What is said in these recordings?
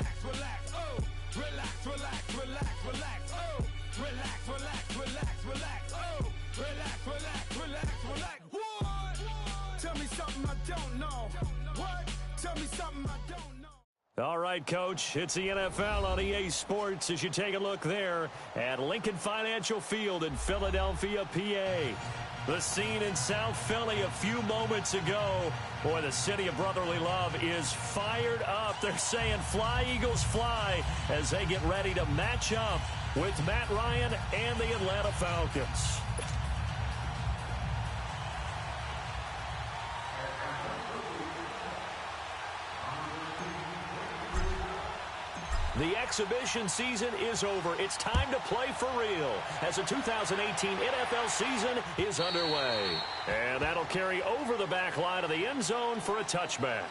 relax, relax, oh. Relax, relax, relax, relax, oh. Relax, relax, relax, relax, oh. Relax, relax, relax, relax. What? Tell me something I don't know. What? Tell me something I don't know. All right, Coach, it's the NFL on EA Sports as you take a look there at Lincoln Financial Field in Philadelphia, PA. The scene in South Philly a few moments ago. Boy, the city of brotherly love is fired up. They're saying fly, Eagles, fly as they get ready to match up with Matt Ryan and the Atlanta Falcons. The exhibition season is over. It's time to play for real as the 2018 NFL season is underway. And that'll carry over the back line of the end zone for a touchback.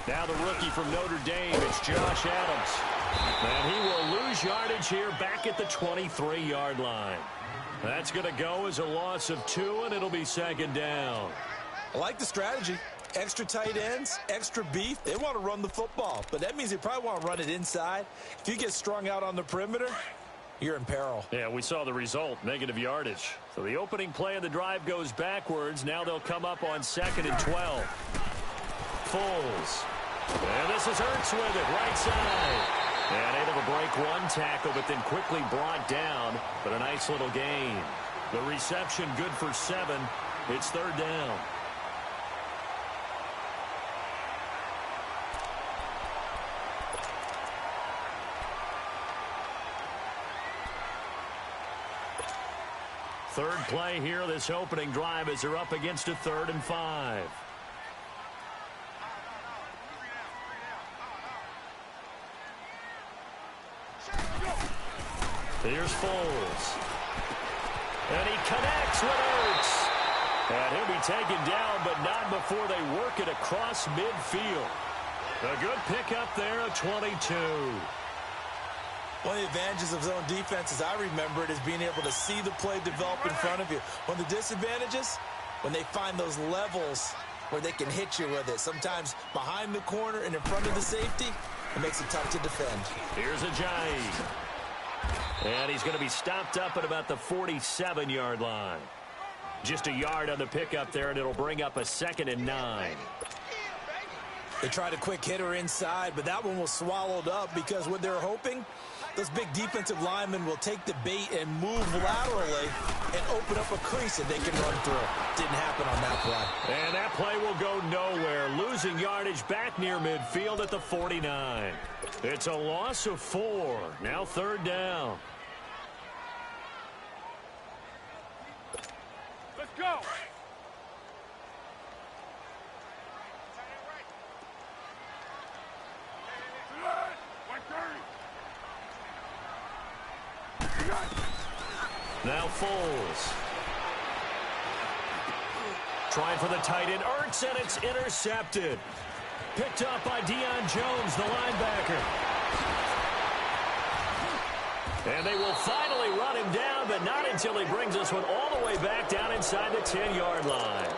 Now the rookie from Notre Dame, it's Josh Adams. And he will lose yardage here back at the 23-yard line. That's going to go as a loss of 2, and it'll be second down. I like the strategy. Extra tight ends, extra beef. They want to run the football, but that means they probably want to run it inside. If you get strung out on the perimeter, you're in peril. Yeah, we saw the result, negative yardage. So the opening play of the drive goes backwards. Now they'll come up on 2nd and 12. Foles. And this is Ertz with it, right side. And able to break one tackle, but then quickly brought down. But a nice little gain. The reception good for 7. It's third down. Third play here, this opening drive as they're up against a 3rd and 5. Here's Foles. And he connects with Ertz. And he'll be taken down, but not before they work it across midfield. A good pickup there at 22. One of the advantages of zone defense, as I remember it, is being able to see the play develop in front of you. One of the disadvantages, when they find those levels where they can hit you with it. Sometimes behind the corner and in front of the safety, it makes it tough to defend. Here's Ajayi. And he's going to be stopped up at about the 47-yard line. Just a yard on the pickup there, and it'll bring up a 2nd and 9. They tried a quick hitter inside, but that one was swallowed up because what they're hoping, those big defensive linemen will take the bait and move laterally and open up a crease that they can run through. Didn't happen on that play. And that play will go nowhere, losing yardage back near midfield at the 49. It's a loss of 4. Now third down. Let's go. Now Foles. Trying for the tight end. Ertz, and it's intercepted. Picked up by Deion Jones, the linebacker. And they will finally run him down, but not until he brings this one all the way back down inside the 10-yard line.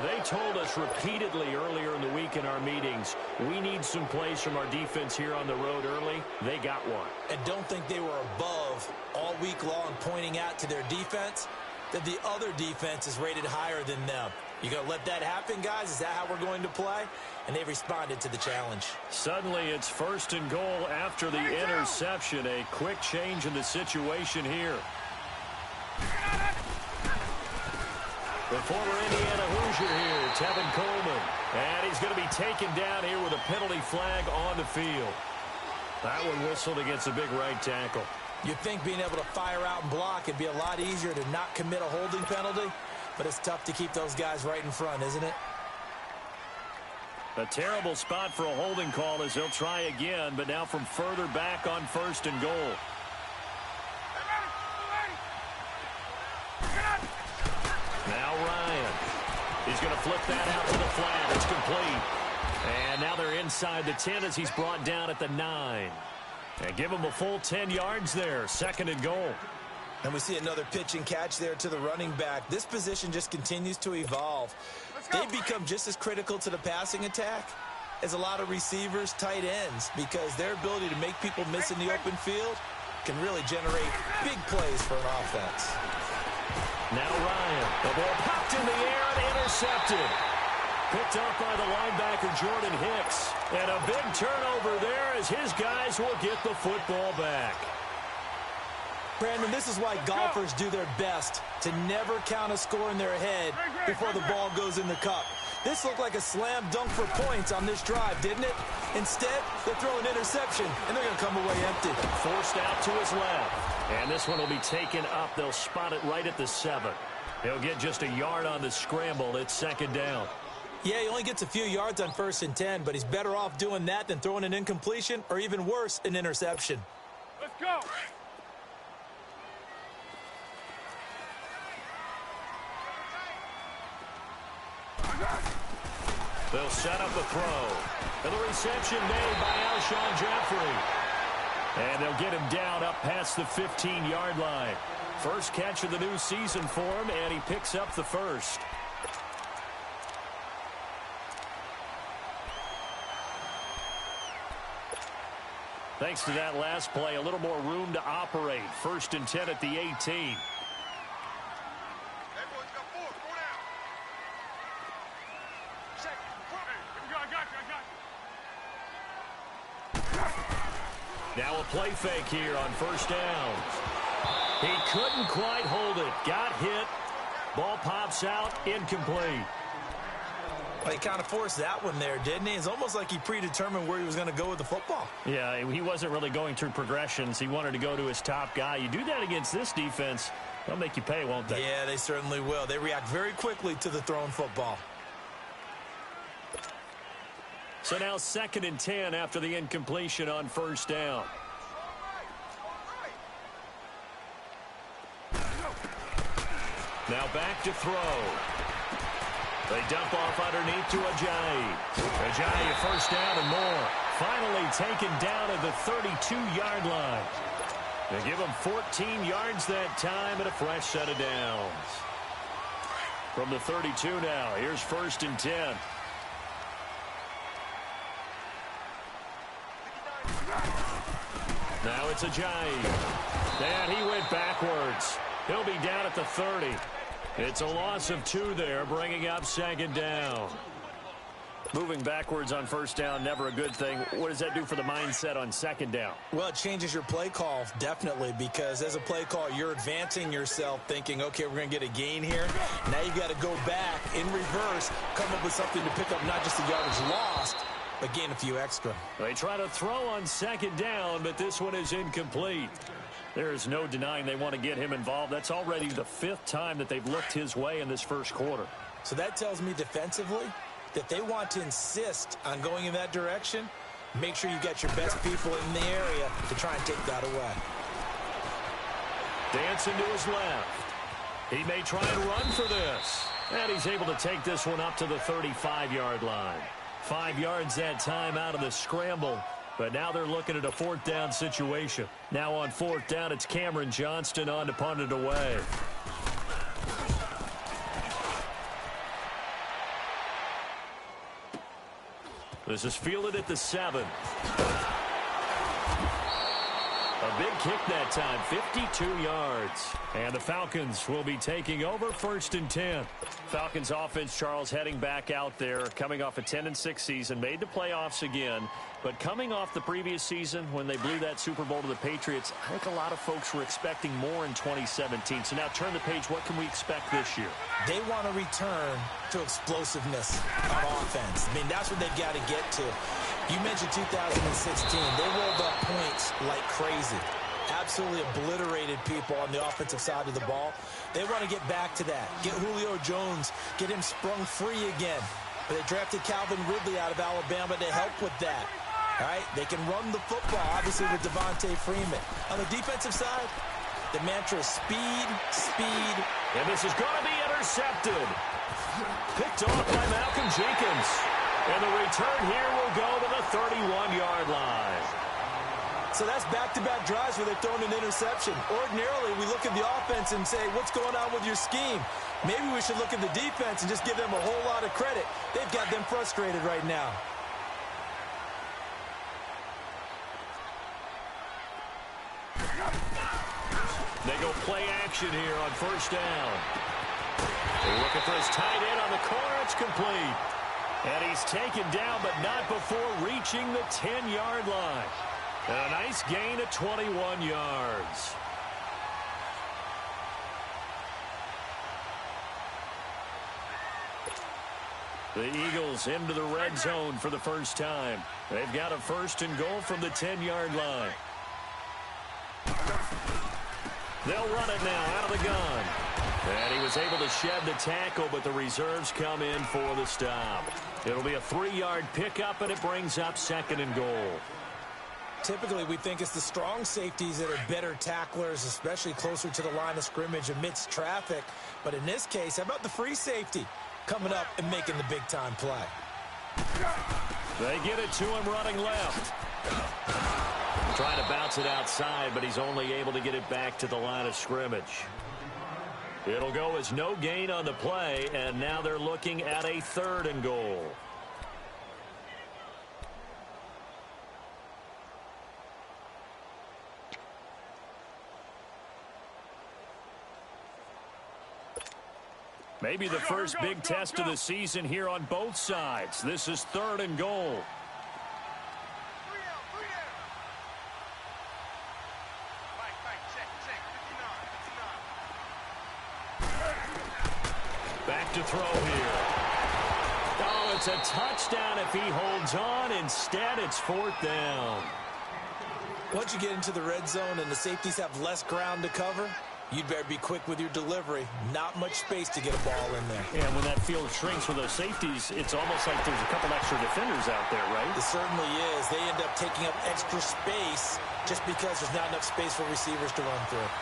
They told us repeatedly earlier in the week in our meetings, we need some plays from our defense here on the road early. They got one. And don't think they were above all week long pointing out to their defense that the other defense is rated higher than them. You going to let that happen, guys? Is that how we're going to play? And they responded to the challenge. Suddenly, it's 1st and goal after the interception. A quick change in the situation here. The former Indiana Hoosier here, Tevin Coleman. And he's going to be taken down here with a penalty flag on the field. That one whistled against the big right tackle. You'd think being able to fire out and block would be a lot easier to not commit a holding penalty, but it's tough to keep those guys right in front, isn't it? A terrible spot for a holding call as they'll try again, but now from further back on 1st and goal. He's going to flip that out to the flat. It's complete. And now they're inside the 10 as he's brought down at the 9. And give him a full 10 yards there. 2nd and goal. And we see another pitch and catch there to the running back. This position just continues to evolve. They become just as critical to the passing attack as a lot of receivers, tight ends, because their ability to make people miss in the open field can really generate big plays for an offense. Now Ryan. The ball popped in the air and intercepted. Picked up by the linebacker, Jordan Hicks. And a big turnover there as his guys will get the football back. Brandon, this is why golfers do their best to never count a score in their head before the ball goes in the cup. This looked like a slam dunk for points on this drive, didn't it? Instead, they're throwing an interception, and they're going to come away empty. Forced out to his left. And this one will be taken up. They'll spot it right at the 7. He'll get just a yard on the scramble. It's 2nd down. Yeah, he only gets a few yards on 1st and 10, but he's better off doing that than throwing an incompletion or even worse, an interception. Let's go. They'll set up the throw. And the reception made by Alshon Jeffrey. And they'll get him down up past the 15-yard line. First catch of the new season for him, and he picks up the first. Thanks to that last play, a little more room to operate. 1st and 10 at the 18. Now a play fake here on 1st down. He couldn't quite hold it. Got hit. Ball pops out. Incomplete. Well, he kind of forced that one there, didn't he? It's almost like he predetermined where he was going to go with the football. Yeah, he wasn't really going through progressions. He wanted to go to his top guy. You do that against this defense, they'll make you pay, won't they? Yeah, they certainly will. They react very quickly to the thrown football. So now 2nd and 10 after the incompletion on 1st down. Now back to throw. They dump off underneath to Ajayi. Ajayi, 1st down and more. Finally taken down at the 32-yard line. They give him 14 yards that time and a fresh set of downs. From the 32 now, here's 1st and 10. Now it's Ajayi. And he went backwards. He'll be down at the 30. It's a loss of 2 there, bringing up 2nd down. Moving backwards on 1st down, never a good thing. What does that do for the mindset on 2nd down? Well, it changes your play call, definitely, because as a play call, you're advancing yourself thinking, okay, we're going to get a gain here. Now you got to go back in reverse, come up with something to pick up not just the yardage lost, but gain a few extra. They try to throw on 2nd down, but this one is incomplete. There is no denying they want to get him involved. That's already the 5th time that they've looked his way in this 1st quarter. So that tells me defensively that they want to insist on going in that direction. Make sure you got your best people in the area to try and take that away. Dancing to his left. He may try and run for this. And he's able to take this one up to the 35-yard line. 5 yards that time out of the scramble. But now they're looking at a 4th down situation. Now on 4th down, it's Cameron Johnston on to punt it away. This is fielded at the 7. A big kick that time, 52 yards. And the Falcons will be taking over 1st and 10. Falcons offense, Charles, heading back out there, coming off a 10-6 season, made the playoffs again. But coming off the previous season when they blew that Super Bowl to the Patriots, I think a lot of folks were expecting more in 2017. So now turn the page. What can we expect this year? They want to return to explosiveness on offense. I mean, that's what they've got to get to. You mentioned 2016. They rolled up points like crazy. Absolutely obliterated people on the offensive side of the ball. They want to get back to that. Get Julio Jones, get him sprung free again. But they drafted Calvin Ridley out of Alabama to help with that. All right, they can run the football, obviously, with Devontae Freeman. On the defensive side, the mantra is speed, speed, And this is going to be intercepted. Picked off by Malcolm Jenkins. And the return here will go to the 31-yard line. So that's back-to-back drives where they've thrown an interception. Ordinarily, we look at the offense and say, what's going on with your scheme? Maybe we should look at the defense and just give them a whole lot of credit. They've got them frustrated right now. They go play action here on first down. They're looking for his tight end on the corner. It's complete. And he's taken down, but not before reaching the 10-yard line. And a nice gain of 21 yards. The Eagles into the red zone for the first time. They've got a first and goal from the 10-yard line. They'll run it now out of the gun. And he was able to shed the tackle, but the reserves come in for the stop. It'll be a 3-yard pickup, and it brings up second and goal. Typically, we think it's the strong safeties that are better tacklers, especially closer to the line of scrimmage amidst traffic. But in this case, how about the free safety coming up and making the big-time play? They get it to him running left. Trying to bounce it outside, but he's only able to get it back to the line of scrimmage. It'll go as no gain on the play, and now they're looking at a third and goal. Maybe the first big test of the season here on both sides. This is third and goal. Back to throw here. Oh, it's a touchdown if he holds on. Instead, it's fourth down. Once you get into the red zone and the safeties have less ground to cover, you'd better be quick with your delivery. Not much space to get a ball in there. Yeah, when that field shrinks with those safeties, it's almost like there's a couple extra defenders out there, right? It certainly is. They end up taking up extra space just because there's not enough space for receivers to run through.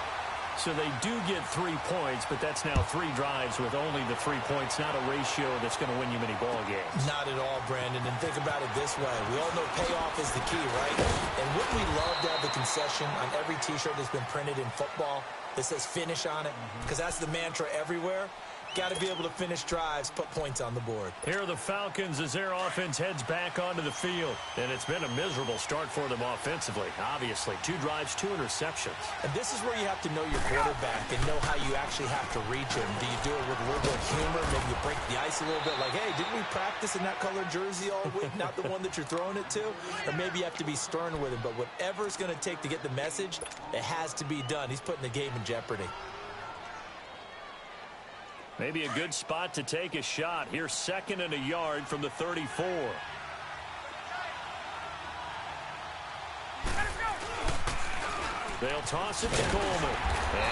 So they do get 3 points, but that's now 3 drives with only the 3 points, not a ratio that's going to win you many ball games. Not at all, Brandon. And think about it this way. We all know payoff is the key, right? And wouldn't we love to have the concession on every T-shirt that's been printed in football that says finish on it? Because that's the mantra everywhere. Got to be able to finish drives, put points on the board. Here are the Falcons as their offense heads back onto the field. And it's been a miserable start for them offensively. Obviously, 2 drives, 2 interceptions. And this is where you have to know your quarterback and know how you actually have to reach him. Do you do it with a little bit of humor? Maybe you break the ice a little bit like, hey, didn't we practice in that colored jersey all week? Not the one that you're throwing it to? Or maybe you have to be stern with him. But whatever it's going to take to get the message, it has to be done. He's putting the game in jeopardy. Maybe a good spot to take a shot. Here's second and a yard from the 34. They'll toss it to Coleman.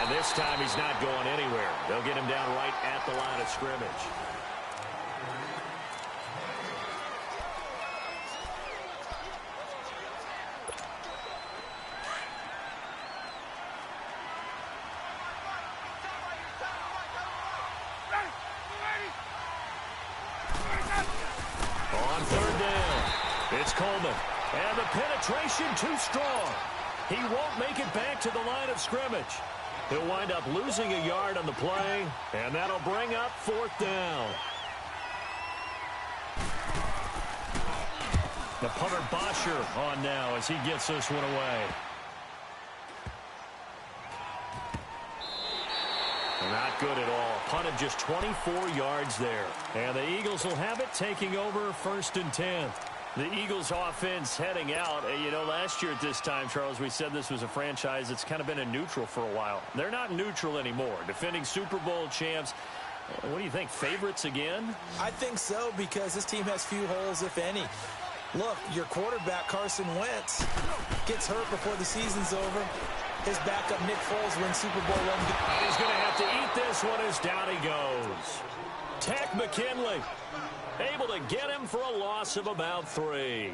And this time he's not going anywhere. They'll get him down right at the line of scrimmage. On third down, it's Coleman. And the penetration too strong. He won't make it back to the line of scrimmage. He'll wind up losing a yard on the play, and that'll bring up fourth down. The punter Bosher on now as he gets this one away. Not good at all. Punted just 24 yards there. And the Eagles will have it, taking over first and 10. The Eagles offense heading out. You know, last year at this time, Charles, we said this was a franchise that's kind of been in neutral for a while. They're not neutral anymore. Defending Super Bowl champs. What do you think, favorites again? I think so, because this team has few holes, if any. Look, your quarterback, Carson Wentz, gets hurt before the season's over. His backup, Nick Foles, wins Super Bowl one. He's going to have to eat this one as down he goes. Tech McKinley able to get him for a loss of about 3.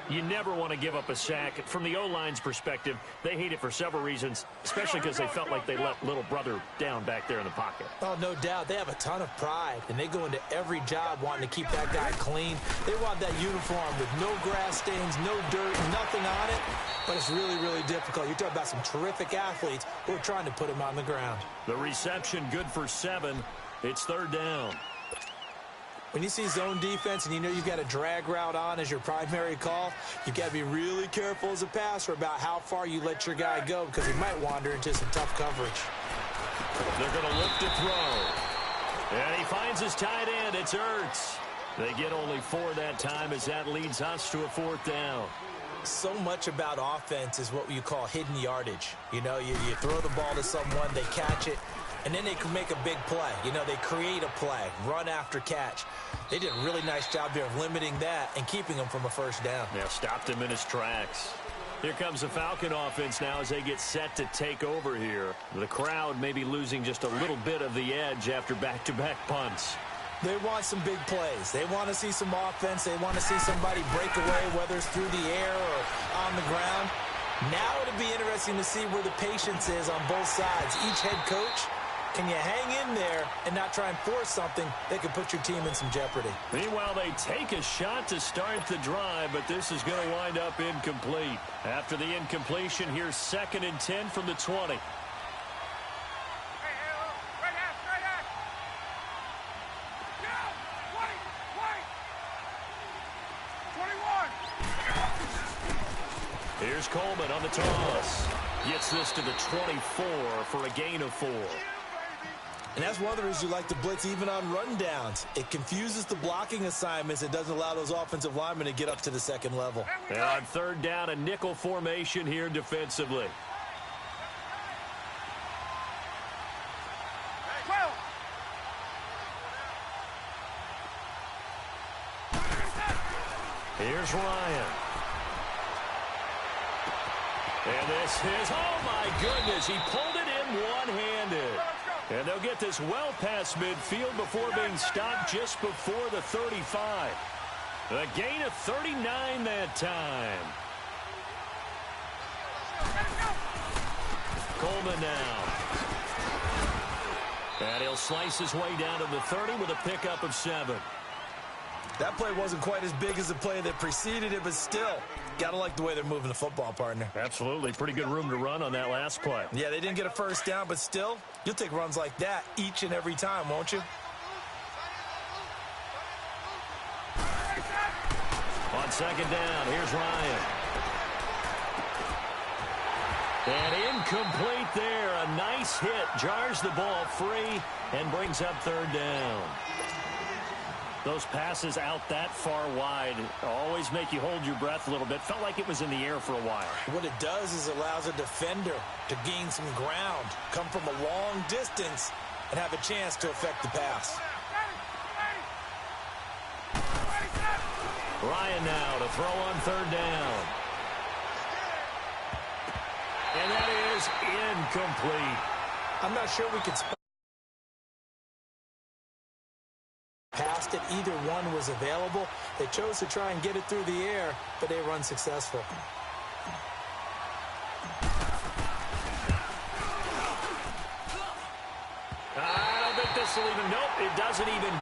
You never want to give up a sack. From the O-line's perspective, they hate it for several reasons, especially because they felt like they let little brother down back there in the pocket. Oh, no doubt. They have a ton of pride, and they go into every job wanting to keep that guy clean. They want that uniform with no grass stains, no dirt, nothing on it, but it's really, really difficult. You're talking about some terrific athletes who are trying to put him on the ground. The reception good for 7. It's 3rd down. When you see zone defense and you know you've got a drag route on as your primary call, you've got to be really careful as a passer about how far you let your guy go because he might wander into some tough coverage. They're going to look to throw. And he finds his tight end. It's Ertz. They get only 4 that time as that leads us to a 4th down. So much about offense is what you call hidden yardage. You know, you throw the ball to someone, they catch it, and then they can make a big play. You know, they create a play, run after catch. They did a really nice job here of limiting that and keeping him from a 1st down. Yeah, stopped him in his tracks. Here comes the Falcon offense now as they get set to take over here. The crowd may be losing just a little bit of the edge after back-to-back punts. They want some big plays. They want to see some offense. They want to see somebody break away, whether it's through the air or on the ground. Now it'll be interesting to see where the patience is on both sides. Each head coach, can you hang in there and not try and force something that could put your team in some jeopardy? Meanwhile, they take a shot to start the drive, but this is going to wind up incomplete. After the incompletion, here's 2nd and 10 from the 20. Here's Coleman on the toss. Gets this to the 24 for a gain of 4. And that's one of the reasons you like to blitz even on rundowns. It confuses the blocking assignments. It doesn't allow those offensive linemen to get up to the 2nd level. And on 3rd down, a nickel formation here defensively. Here's Ryan. And this is, oh my goodness, he pulled it in one-handed. And they'll get this well past midfield before being stopped just before the 35. A gain of 39 that time. Coleman now. And he'll slice his way down to the 30 with a pickup of 7. That play wasn't quite as big as the play that preceded it, but still, got to like the way they're moving the football, partner. Absolutely. Pretty good room to run on that last play. Yeah, they didn't get a 1st down, but still, you'll take runs like that each and every time, won't you? On 2nd down, here's Ryan. And incomplete there. A nice hit. Jars the ball free and brings up 3rd down. Those passes out that far wide always make you hold your breath a little bit. Felt like it was in the air for a while. What it does is allows a defender to gain some ground, come from a long distance, and have a chance to affect the pass. Ryan now to throw on 3rd down. And that is incomplete. I'm not sure we could past it. Either one was available. They chose to try and get it through the air, but they were unsuccessful. I don't think this will even, nope, it doesn't even